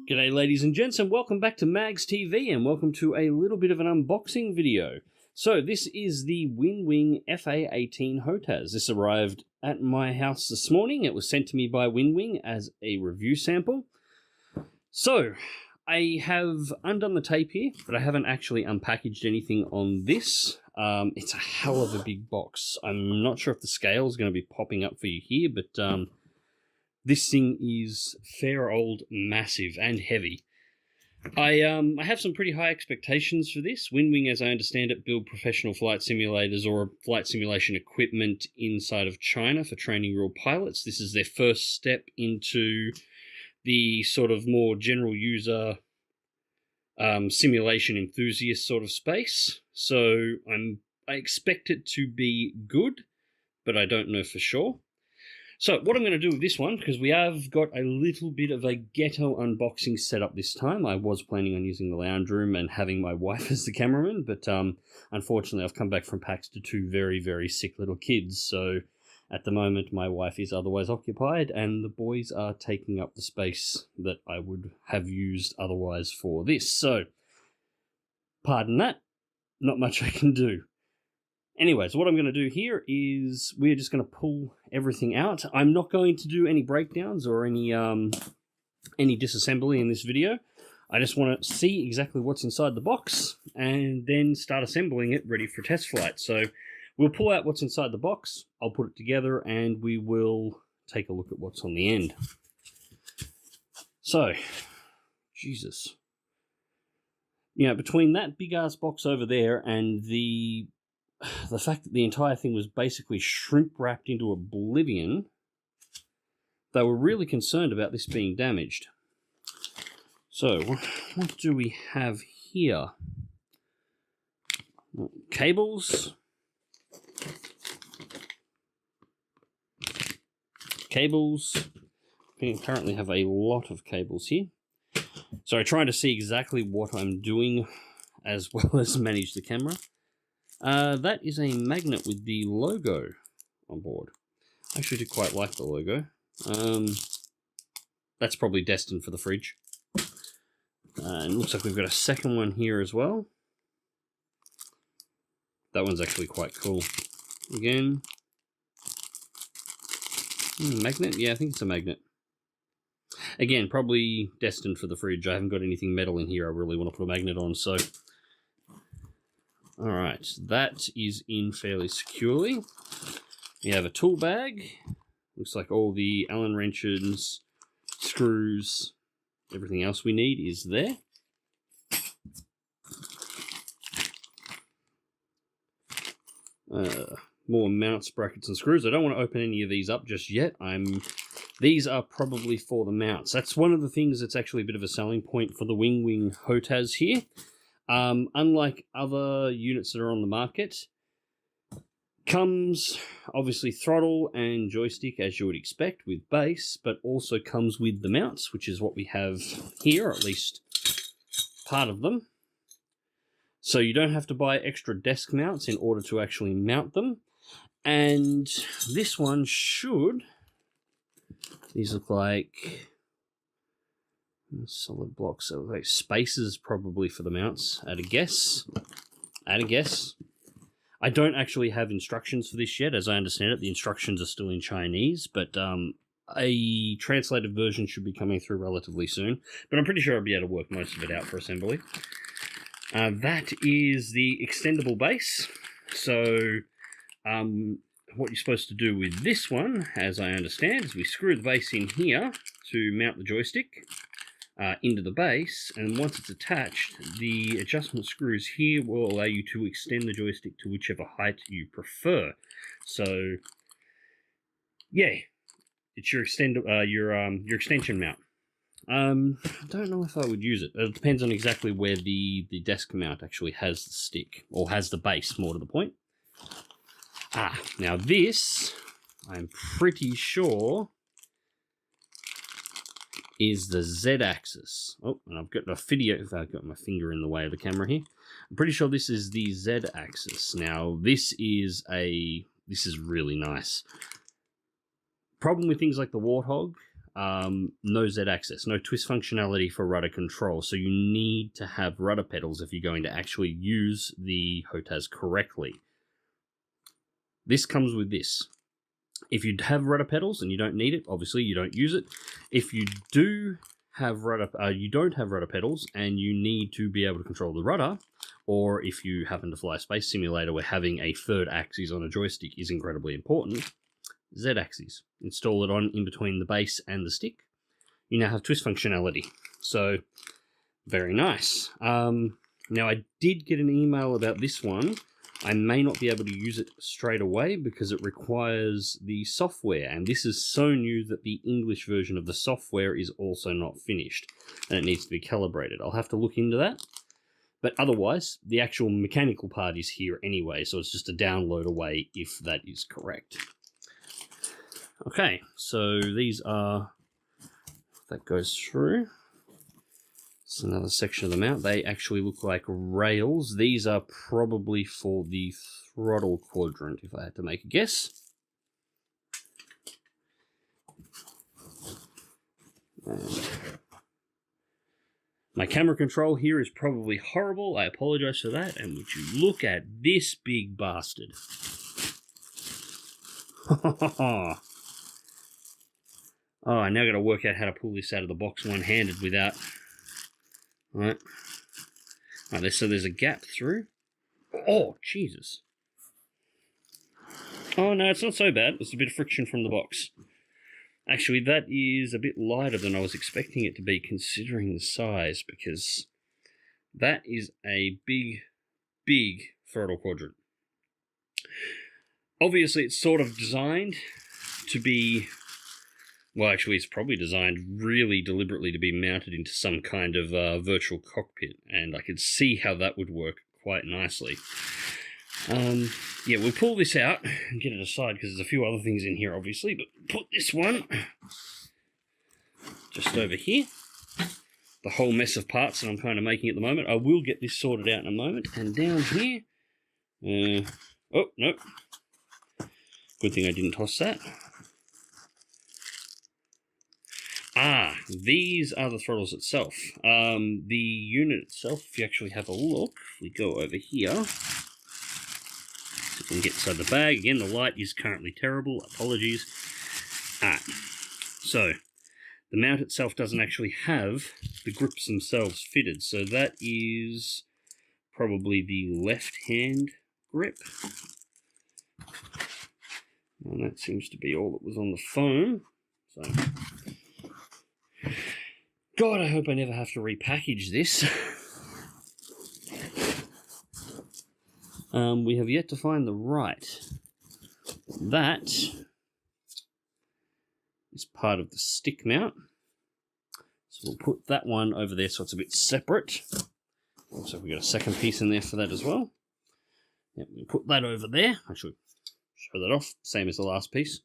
G'day ladies and gents, and welcome back to MagzTV, and welcome to a little bit of an unboxing video. So this is the Winwing A-18 HoTaS. This arrived at my house this morning. It was sent to me by Winwing as a review sample. So I have undone the tape here, but I haven't actually unpackaged anything on this. It's a hell of a big box. I'm not sure if the scale is going to be popping up for you here, but this thing is fair old massive and heavy. I have some pretty high expectations for this. Winwing, as I understand it, build professional flight simulators or flight simulation equipment inside of China for training real pilots. This is their first step into the sort of more general user simulation enthusiast sort of space. So I expect it to be good, but I don't know for sure. So what I'm going to do with this one, because we have got a little bit of a ghetto unboxing setup this time. I was planning on using the lounge room and having my wife as the cameraman, but unfortunately I've come back from PAX to two very, very sick little kids. So at the moment my wife is otherwise occupied and the boys are taking up the space that I would have used otherwise for this. So pardon that, not much I can do. Anyways, what I'm going to do here is we're just going to pull everything out. I'm not going to do any breakdowns or any disassembly in this video. I just want to see exactly what's inside the box and then start assembling it ready for test flight. So we'll pull out what's inside the box, I'll put it together, and we will take a look at what's on the end. So, Jesus. You know, between that big-ass box over there and the fact that the entire thing was basically shrink-wrapped into oblivion, they were really concerned about this being damaged. So, what do we have here? Cables. We currently have a lot of cables here. So I'm trying to see exactly what I'm doing as well as manage the camera. That is a magnet with the logo on board. I actually do quite like the logo. That's probably destined for the fridge. And it looks like we've got a second one here as well. That one's actually quite cool. Again. Magnet? Yeah, I think it's a magnet. Again, probably destined for the fridge. I haven't got anything metal in here I really want to put a magnet on, so... Alright, that is in fairly securely. We have a tool bag. Looks like all the Allen wrenches, screws, everything else we need is there. More mounts, brackets, and screws. I don't want to open any of these up just yet. These are probably for the mounts. That's one of the things that's actually a bit of a selling point for the Winwing HoTaS here. Unlike other units that are on the market, comes obviously throttle and joystick as you would expect with base, but also comes with the mounts, which is what we have here, or at least part of them. So you don't have to buy extra desk mounts in order to actually mount them. And this one should, these look like solid blocks, so like spaces probably for the mounts, at a guess. I don't actually have instructions for this yet. As I understand it, the instructions are still in Chinese, but a translated version should be coming through relatively soon. But I'm pretty sure I'll be able to work most of it out for assembly. That is the extendable base. So what you're supposed to do with this one, as I understand, is we screw the base in here to mount the joystick into the base, and once it's attached, the adjustment screws here will allow you to extend the joystick to whichever height you prefer. So, yeah, it's your extension mount. I don't know if I would use it. It depends on exactly where the desk mount actually has the stick, or has the base, more to the point. Now this, I'm pretty sure, is the Z-axis. Oh, and I've got my finger in the way of the camera here. I'm pretty sure this is the Z-axis. Now, this is really nice. Problem with things like the Warthog, no Z axis, no twist functionality for rudder control. So you need to have rudder pedals if you're going to actually use the HoTaS correctly. This comes with this. If you have rudder pedals and you don't need it, obviously you don't use it. If you do have you don't have rudder pedals and you need to be able to control the rudder, or if you happen to fly a space simulator where having a third axis on a joystick is incredibly important, Z axis. Install it on in between the base and the stick. You now have twist functionality. So, very nice. Now, I did get an email about this one. I may not be able to use it straight away because it requires the software, and this is so new that the English version of the software is also not finished, and it needs to be calibrated. I'll have to look into that. But otherwise, the actual mechanical part is here anyway, so it's just a download away if that is correct. Okay, so these are, that goes through. It's another section of the mount. They actually look like rails. These are probably for the throttle quadrant, if I had to make a guess. And my camera control here is probably horrible. I apologize for that. And would you look at this big bastard? Oh, I now got to work out how to pull this out of the box one-handed without... Right. So there's a gap through. Oh, Jesus. Oh, no, it's not so bad. There's a bit of friction from the box. Actually, that is a bit lighter than I was expecting it to be, considering the size, because that is a big, big throttle quadrant. Obviously, it's sort of designed to be... Well, actually, it's probably designed really deliberately to be mounted into some kind of virtual cockpit, and I could see how that would work quite nicely. Yeah, we'll pull this out and get it aside, because there's a few other things in here, obviously, but put this one just over here. The whole mess of parts that I'm kind of making at the moment. I will get this sorted out in a moment. And down here... oh, no. Good thing I didn't toss that. Ah, these are the throttles itself. The unit itself, if you actually have a look, if we go over here, so we can get inside the bag. Again, the light is currently terrible. Apologies. So, the mount itself doesn't actually have the grips themselves fitted. So that is probably the left-hand grip. And that seems to be all that was on the phone. So... God, I hope I never have to repackage this. We have yet to find the right. That is part of the stick mount. So we'll put that one over there so it's a bit separate. Also, we've got a second piece in there for that as well. Yep, we'll put that over there. Actually, show that off, same as the last piece.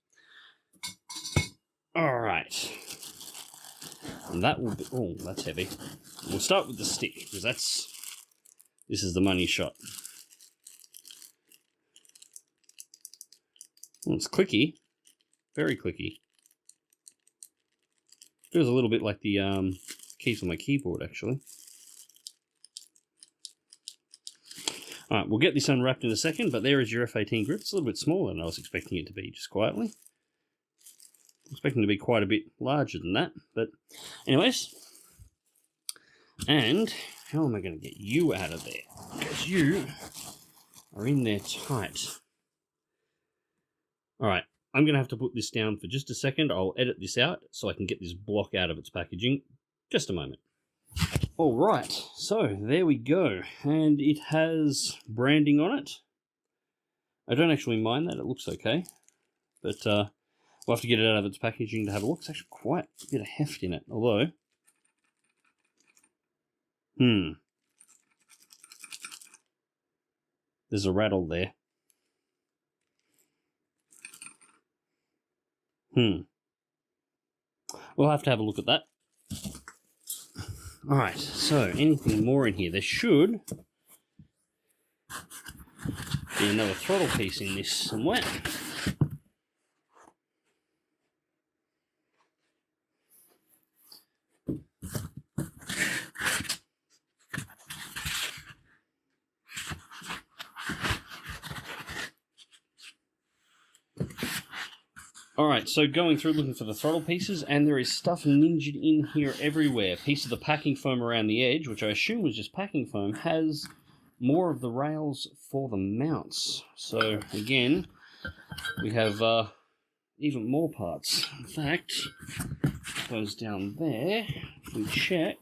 All right. And that will be... Oh, that's heavy. We'll start with the stick, because this is the money shot. Well, it's clicky. Very clicky. Feels a little bit like the keys on my keyboard, actually. Alright, we'll get this unwrapped in a second, but there is your F-18 grip. It's a little bit smaller than I was expecting it to be, just quietly. Expecting to be quite a bit larger than that, but anyways. And how am I going to get you out of there? Because you are in there tight. Alright, I'm going to have to put this down for just a second. I'll edit this out so I can get this block out of its packaging. Just a moment. Alright, so there we go. And it has branding on it. I don't actually mind that, it looks okay. But, we'll have to get it out of its packaging to have a look. It's actually quite a bit of heft in it, although... There's a rattle there. We'll have to have a look at that. Alright, so anything more in here? There should be another throttle piece in this somewhere. Alright, so going through looking for the throttle pieces, and there is stuff ninjaed in here everywhere. A piece of the packing foam around the edge, which I assume was just packing foam, has more of the rails for the mounts. So again, we have even more parts. In fact, it goes down there. If we check...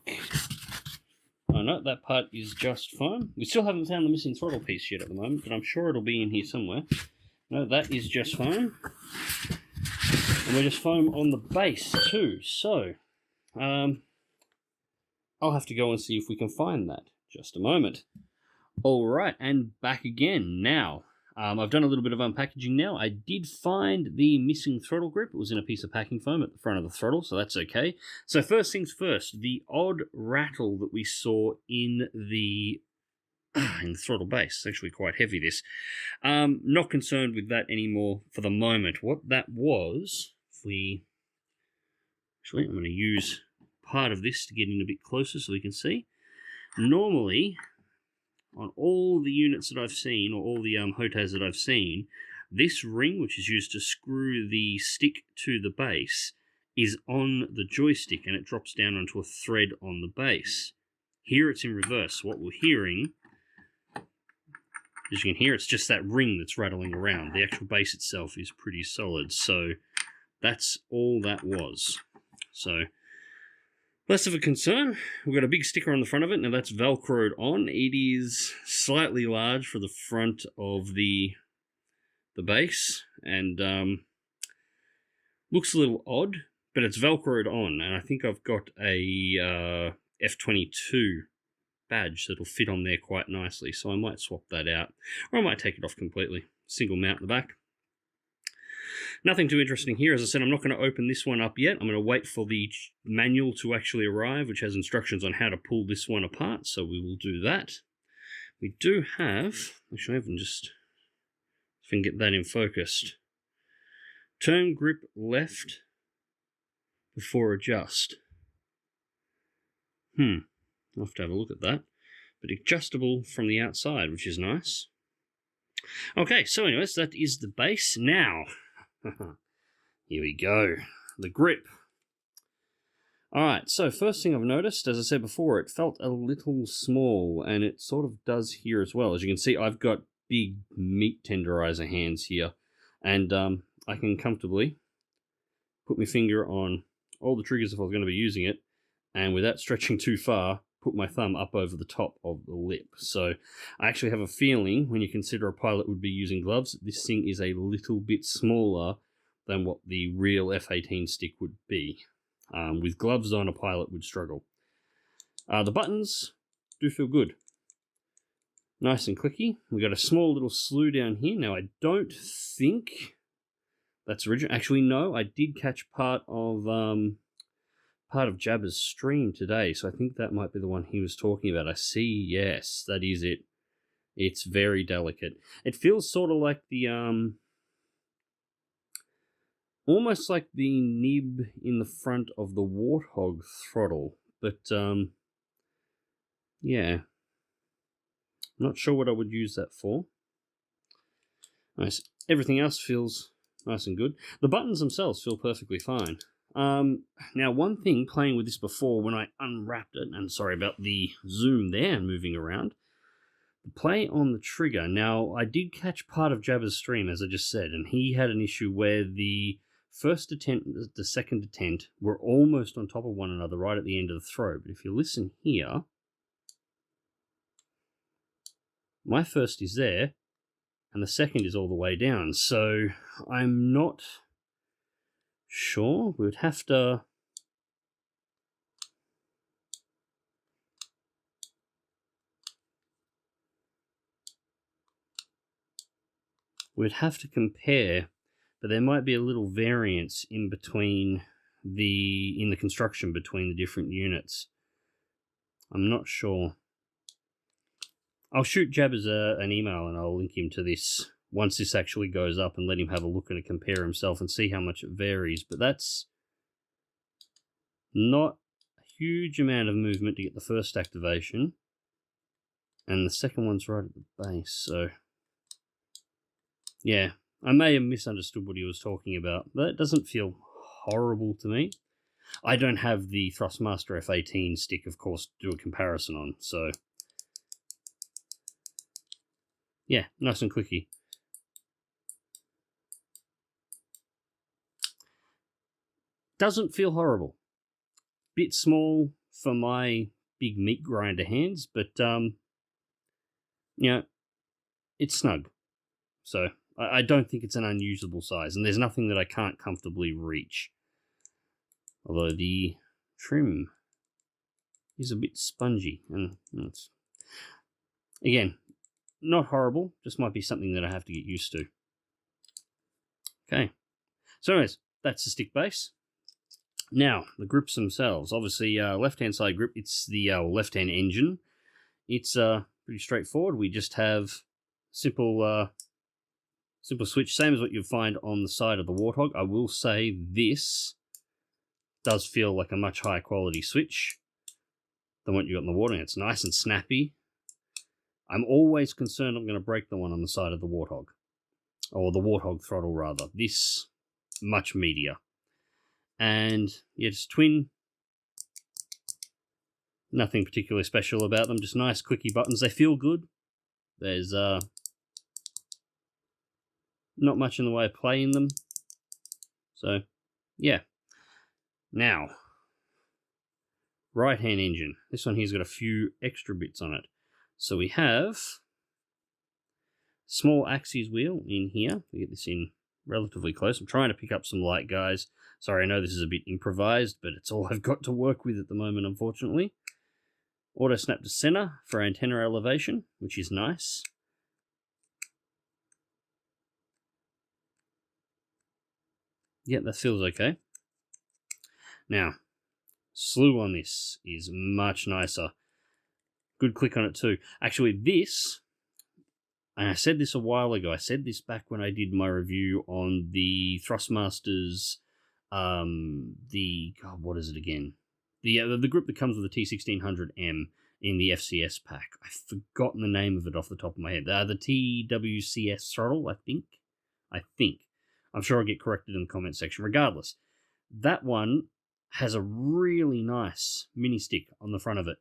Oh no, that part is just foam. We still haven't found the missing throttle piece yet at the moment, but I'm sure it'll be in here somewhere. No, that is just foam. And we're just foam on the base too, so I'll have to go and see if we can find that. Just a moment. Alright, and back again now. I've done a little bit of unpackaging now. I did find the missing throttle grip. It was in a piece of packing foam at the front of the throttle, so that's okay. So first things first, the odd rattle that we saw in the throttle base. It's actually quite heavy, this. Not concerned with that anymore for the moment. What that was, actually, I'm going to use part of this to get in a bit closer so we can see. Normally, on all the units that I've seen, or all the HoTaS that I've seen, this ring, which is used to screw the stick to the base, is on the joystick and it drops down onto a thread on the base. Here it's in reverse. What we're hearing, as you can hear, it's just that ring that's rattling around. The actual base itself is pretty solid, so that's all that was. So, less of a concern. We've got a big sticker on the front of it. Now that's velcroed on. It is slightly large for the front of the base, and looks a little odd, but it's velcroed on, and I think I've got a F22 badge that'll fit on there quite nicely, so I might swap that out, or I might take it off completely. Single mount in the back. Nothing too interesting here. As I said, I'm not going to open this one up yet. I'm going to wait for the manual to actually arrive, which has instructions on how to pull this one apart, so we will do that. We do have... Actually, I haven't just... If I can get that in focused. Turn grip left before adjust. I'll have to have a look at that. But adjustable from the outside, which is nice. Okay, so anyways, that is the base. Now... Here we go. The grip. Alright, so first thing I've noticed, as I said before, it felt a little small, and it sort of does here as well. As you can see, I've got big meat tenderizer hands here, and I can comfortably put my finger on all the triggers if I was going to be using it, and without stretching too far, put my thumb up over the top of the lip. So I actually have a feeling, when you consider a pilot would be using gloves, this thing is a little bit smaller than what the real F-18 stick would be. With gloves on, a pilot would struggle. The buttons do feel good. Nice and clicky. We've got a small little slew down here. Now, I don't think that's original. Actually, no, I did catch part of Jabba's stream today, so I think that might be the one he was talking about. I see, yes, that is it. It's very delicate. It feels sort of like the, almost like the nib in the front of the Warthog throttle, but, yeah. Not sure what I would use that for. Nice. Everything else feels nice and good. The buttons themselves feel perfectly fine. Now, one thing, playing with this before, when I unwrapped it, and sorry about the zoom there moving around, the play on the trigger. Now, I did catch part of Jabba's stream, as I just said, and he had an issue where the first detent and the second detent were almost on top of one another right at the end of the throw. But if you listen here, my first is there, and the second is all the way down. So I'm not sure. We'd have to... We'd have to compare, but there might be a little variance in between in the construction between the different units. I'm not sure. I'll shoot Jabbers an email and I'll link him to this once this actually goes up and let him have a look and compare himself and see how much it varies. But that's not a huge amount of movement to get the first activation. And the second one's right at the base, so... yeah, I may have misunderstood what he was talking about. That doesn't feel horrible to me. I don't have the Thrustmaster F-18 stick, of course, to do a comparison on, so... yeah, nice and quickie. Doesn't feel horrible. Bit small for my big meat grinder hands, but, you know, it's snug. So, I don't think it's an unusable size, and there's nothing that I can't comfortably reach. Although the trim is a bit spongy, and it's, again, not horrible, just might be something that I have to get used to. Okay, so anyways, that's the stick base. Now, the grips themselves, obviously, left-hand side grip, it's the left-hand engine. It's pretty straightforward. We just have simple switch, same as what you'd find on the side of the Warthog. I will say this does feel like a much higher quality switch than what you got in the Warthog. It's nice and snappy. I'm always concerned I'm going to break the one on the side of the Warthog. Or the Warthog throttle, rather. This, much meatier. And, yeah, just twin. Nothing particularly special about them. Just nice, quickie buttons. They feel good. There's not much in the way of play in them. So, yeah. Now, right-hand engine. This one here's got a few extra bits on it. So we have small axis wheel in here. We get this in relatively close. I'm trying to pick up some light, guys. Sorry, I know this is a bit improvised, but it's all I've got to work with at the moment, unfortunately. Auto snap to center for antenna elevation, which is nice. Yeah, that feels okay. Now, slew on this is much nicer. Good click on it too. Actually, this, and I said this a while ago, I said this back when I did my review on the Thrustmasters, God, what is it again? The grip that comes with the T1600M in the FCS pack. I've forgotten the name of it off the top of my head. The TWCS throttle, I think. I'm sure I'll get corrected in the comment section. Regardless, that one has a really nice mini stick on the front of it.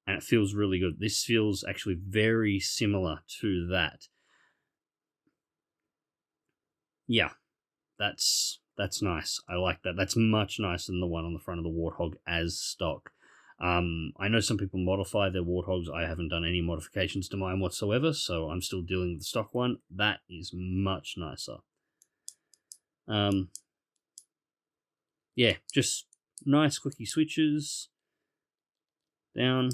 And it feels really good. This feels actually very similar to that. Yeah, that's nice. I like that. That's much nicer than the one on the front of the Warthog as stock. I know some people modify their Warthogs. I haven't done any modifications to mine whatsoever, so I'm still dealing with the stock one. That is much nicer. Yeah, just nice quickie switches. Down.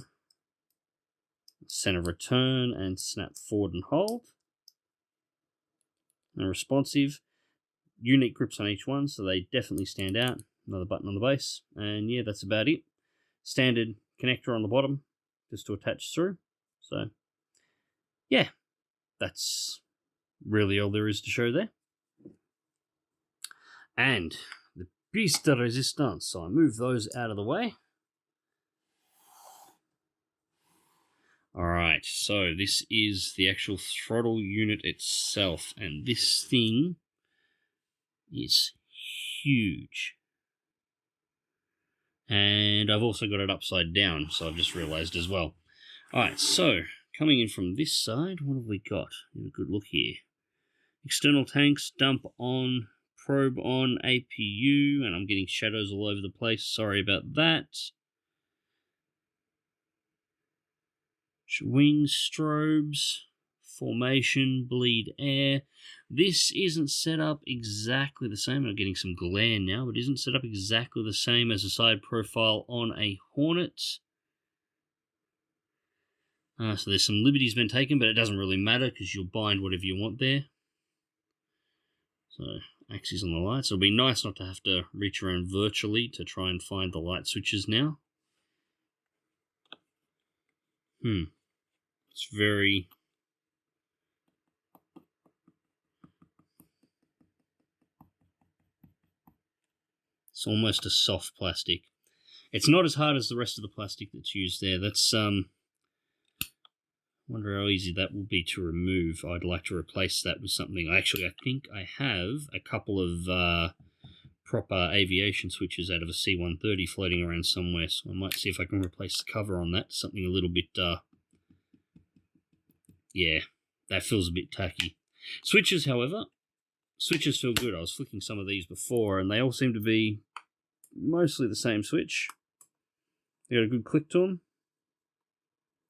Center return and snap forward and hold. And responsive. Unique grips on each one, so they definitely stand out. Another button on the base. And yeah, that's about it. Standard connector on the bottom, just to attach through. So, yeah, that's really all there is to show there. And the piece de resistance. So I move those out of the way. Alright, so this is the actual throttle unit itself, and this thing is huge. And I've also got it upside down, so I've just realised as well. Alright, so, coming in from this side, what have we got? Have a good look here. External tanks, dump on, probe on, APU, and I'm getting shadows all over the place, sorry about that. Wing strobes, formation, bleed air. This isn't set up exactly the same. I'm getting some glare now, but isn't set up exactly the same as a side profile on a Hornet. So there's some liberties been taken, but it doesn't really matter because you'll bind whatever you want there. So axis on the light. So it'll be nice not to have to reach around virtually to try and find the light switches now. It's very... It's almost a soft plastic. It's not as hard as the rest of the plastic that's used there. That's Wonder how easy that will be to remove. I'd like to replace that with something. I think I have a couple of proper aviation switches out of a C-130 floating around somewhere, so I might see if I can replace the cover on that. Something a little bit, yeah, that feels a bit tacky. Switches, however, switches feel good. I was flicking some of these before, and they all seem to be mostly the same switch. They got a good click to them.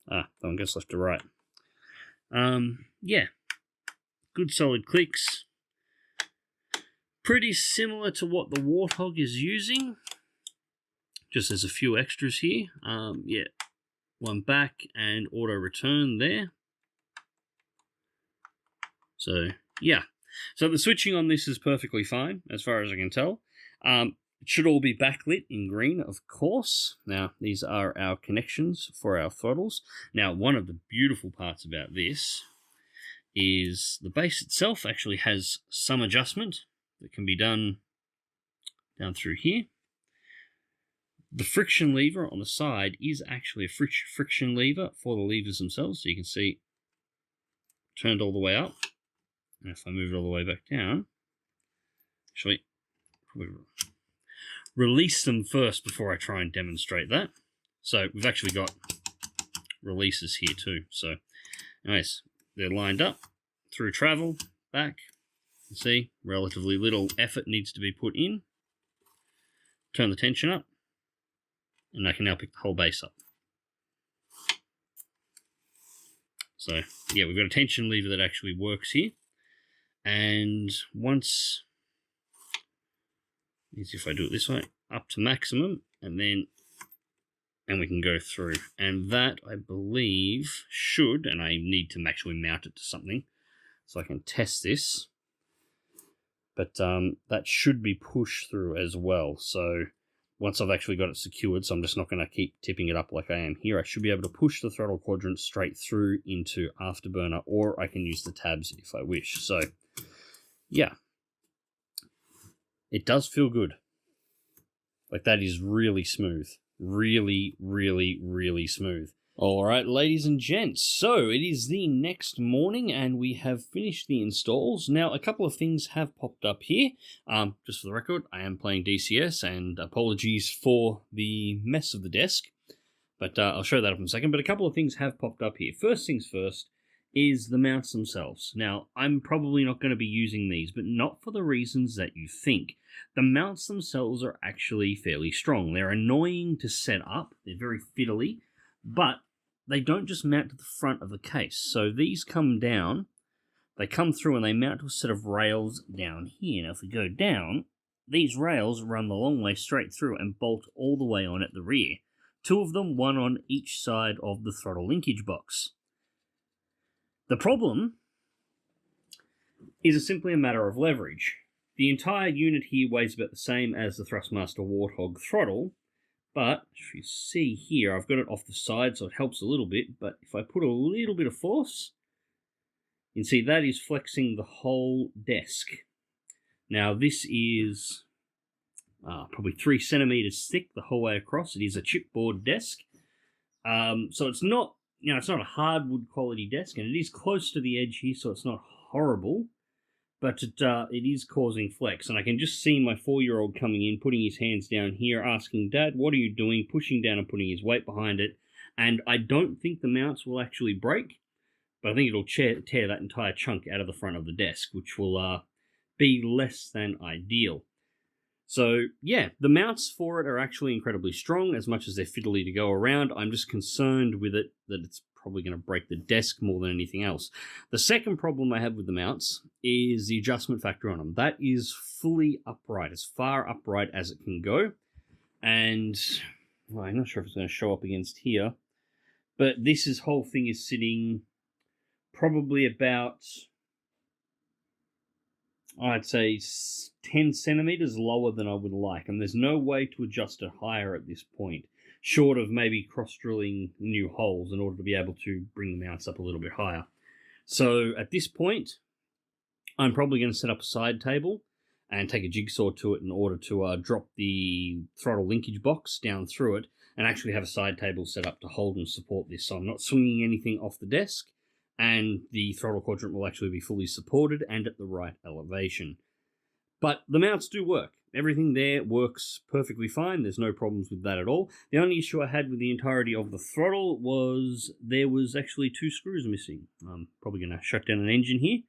Ah, that one goes left to right. Yeah, good solid clicks. Pretty similar to what the Warthog is using. Just there's a few extras here. Yeah, one back and auto return there. So, yeah. So the switching on this is perfectly fine, as far as I can tell. It should all be backlit in green, of course. Now, these are our connections for our throttles. Now, one of the beautiful parts about this is the base itself actually has some adjustment that can be done down through here. The friction lever on the side is actually a friction lever for the levers themselves. So you can see turned all the way up. And if I move it all the way back down, actually, probably release them first before I try and demonstrate that. So we've actually got releases here too. So anyways, they're lined up through travel, back. You see, relatively little effort needs to be put in. Turn the tension up, and I can now pick the whole base up. So yeah, we've got a tension lever that actually works here. And once, if I do it this way, up to maximum, and we can go through. And that, I believe, should, and I need to actually mount it to something so I can test this. But that should be pushed through as well. So once I've actually got it secured, so I'm just not going to keep tipping it up like I am here, I should be able to push the throttle quadrant straight through into Afterburner, or I can use the tabs if I wish. So yeah, it does feel good. Like, that is really smooth. Really, really, really smooth. Alright, ladies and gents, so it is the next morning and we have finished the installs. Now, a couple of things have popped up here. Just for the record, I am playing DCS, and apologies for the mess of the desk. But I'll show that up in a second. But a couple of things have popped up here. First things first is the mounts themselves. Now, I'm probably not going to be using these, but not for the reasons that you think. The mounts themselves are actually fairly strong. They're annoying to set up. They're very fiddly, but they don't just mount to the front of the case. So these come down, they come through and they mount to a set of rails down here. Now, if we go down, these rails run the long way straight through and bolt all the way on at the rear. Two of them, one on each side of the throttle linkage box. The problem is simply a matter of leverage. The entire unit here weighs about the same as the Thrustmaster Warthog throttle, but if you see here, I've got it off the side, so it helps a little bit, but if I put a little bit of force, you can see that is flexing the whole desk. Now, this is probably 3 centimeters thick the whole way across. It is a chipboard desk, so it's not, it's not a hardwood quality desk, and it is close to the edge here, so it's not horrible, but it is causing flex. And I can just see my 4-year-old coming in, putting his hands down here, asking, "Dad, what are you doing?" Pushing down and putting his weight behind it. And I don't think the mounts will actually break, but I think it'll tear that entire chunk out of the front of the desk, which will be less than ideal. So, yeah, the mounts for it are actually incredibly strong, as much as they're fiddly to go around. I'm just concerned with it that it's probably going to break the desk more than anything else. The second problem I have with the mounts is the adjustment factor on them. That is fully upright, as far upright as it can go. And, well, I'm not sure if it's going to show up against here, but this whole thing is sitting probably about, I'd say, 10 centimeters lower than I would like, and there's no way to adjust it higher at this point, short of maybe cross-drilling new holes in order to be able to bring the mounts up a little bit higher. So at this point, I'm probably going to set up a side table and take a jigsaw to it in order to drop the throttle linkage box down through it, and actually have a side table set up to hold and support this. So I'm not swinging anything off the desk, and the throttle quadrant will actually be fully supported and at the right elevation. But the mounts do work. Everything there works perfectly fine. There's no problems with that at all. The only issue I had with the entirety of the throttle was there was actually 2 screws missing. I'm probably going to shut down an engine here.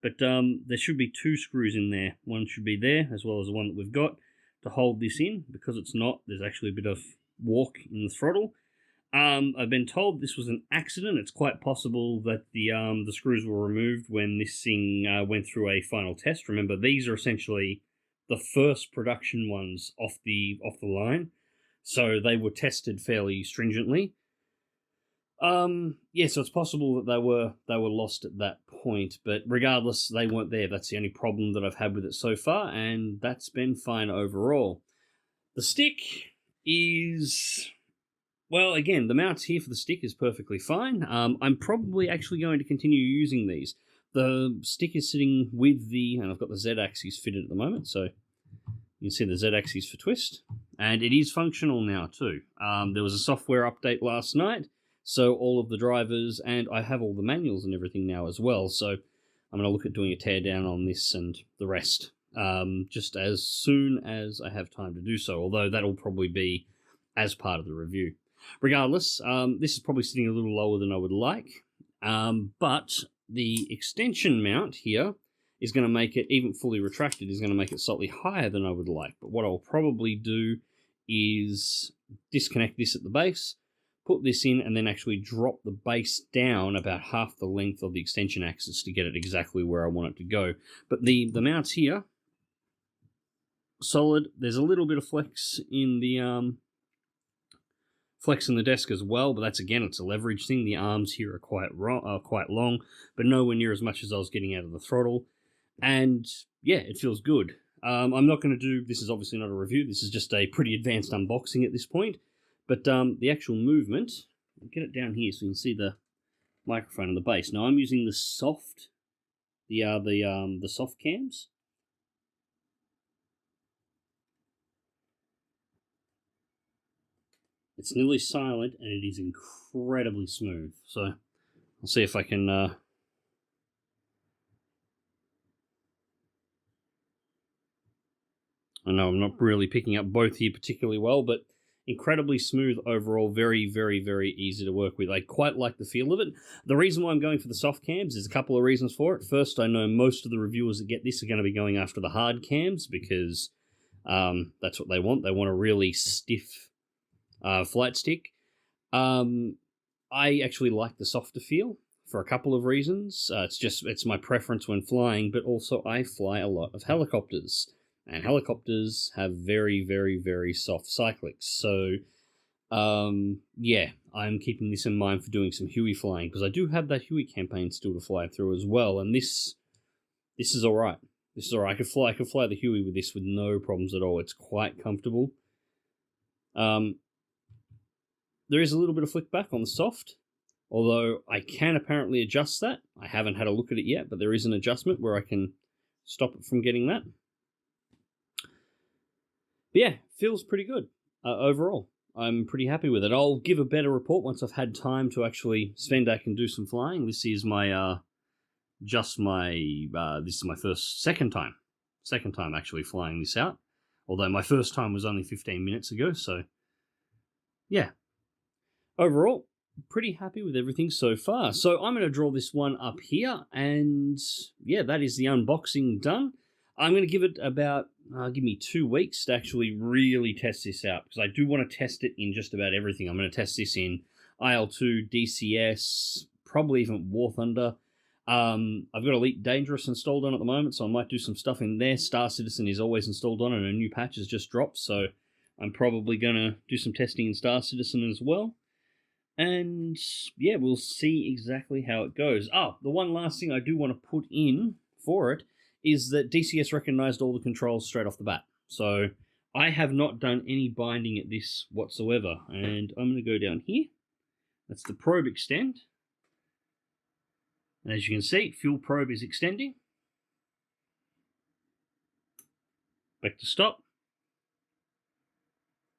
But there should be 2 screws in there. One should be there, as well as the one that we've got to hold this in. Because it's not, there's actually a bit of walk in the throttle. I've been told this was an accident. It's quite possible that the screws were removed when this thing went through a final test. Remember, these are essentially the first production ones off the line, so they were tested fairly stringently. Yeah, so it's possible that they were lost at that point, but regardless, they weren't there. That's the only problem that I've had with it so far, and that's been fine overall. The stick is, well, again, the mounts here for the stick is perfectly fine. I'm probably actually going to continue using these. The stick is sitting with the, and I've got the Z-axis fitted at the moment, so you can see the Z-axis for twist, and it is functional now too. There was a software update last night, so all of the drivers, and I have all the manuals and everything now as well, so I'm going to look at doing a teardown on this and the rest, just as soon as I have time to do so, although that'll probably be as part of the review. Regardless, this is probably sitting a little lower than I would like, but the extension mount here is going to make it, even fully retracted, is going to make it slightly higher than I would like. But what I'll probably do is disconnect this at the base, put this in, and then actually drop the base down about half the length of the extension axis to get it exactly where I want it to go. But the mounts here, solid. There's a little bit of flex in the desk as well, but that's, again, it's a leverage thing. The arms here are quite long, but nowhere near as much as I was getting out of the throttle. And yeah, it feels good. I'm not going to do, this is obviously not a review, this is just a pretty advanced unboxing at this point, but the actual movement, I'll get it down here so you can see the microphone and the bass. Now I'm using the soft, the soft cams. It's nearly silent, and it is incredibly smooth. So I'll see if I can I know I'm not really picking up both here particularly well, but incredibly smooth overall, very, very, very easy to work with. I quite like the feel of it. The reason why I'm going for the soft cams is a couple of reasons for it. First, I know most of the reviewers that get this are going to be going after the hard cams because that's what they want. They want a really stiff flight stick. I actually like the softer feel for a couple of reasons. It's my preference when flying, but also I fly a lot of helicopters. And helicopters have very, very, very soft cyclics. So, yeah, I'm keeping this in mind for doing some Huey flying, because I do have that Huey campaign still to fly through as well, and this is alright. This is alright. I could fly the Huey with this with no problems at all. It's quite comfortable. There is a little bit of flick back on the soft, although I can apparently adjust that. I haven't had a look at it yet, but there is an adjustment where I can stop it from getting that. But yeah, feels pretty good overall. I'm pretty happy with it. I'll give a better report once I've had time to actually spend back and do some flying. This is my this is my second time actually flying this out. Although my first time was only 15 minutes ago, so yeah. Overall, pretty happy with everything so far. So I'm going to draw this one up here, and yeah, that is the unboxing done. I'm going to give it about, give me 2 weeks to actually really test this out, because I do want to test it in just about everything. I'm going to test this in IL-2, DCS, probably even War Thunder. I've got Elite Dangerous installed on at the moment, so I might do some stuff in there. Star Citizen is always installed on, and a new patch has just dropped, so I'm probably going to do some testing in Star Citizen as well. And yeah, we'll see exactly how it goes. Oh, the one last thing I do want to put in for it is that DCS recognized all the controls straight off the bat. So I have not done any binding at this whatsoever. And I'm going to go down here. That's the probe extend. And as you can see, fuel probe is extending. Back to stop.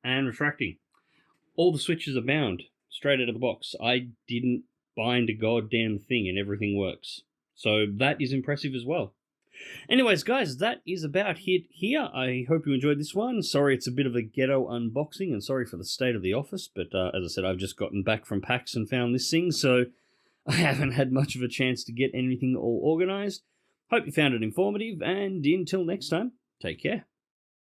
And retracting. All the switches are bound straight out of the box. I didn't bind a goddamn thing and everything works. So that is impressive as well. Anyways, guys, that is about it here. I hope you enjoyed this one. Sorry it's a bit of a ghetto unboxing, and sorry for the state of the office, but as I said, I've just gotten back from PAX and found this thing, so I haven't had much of a chance to get anything all organised. Hope you found it informative, and until next time, take care.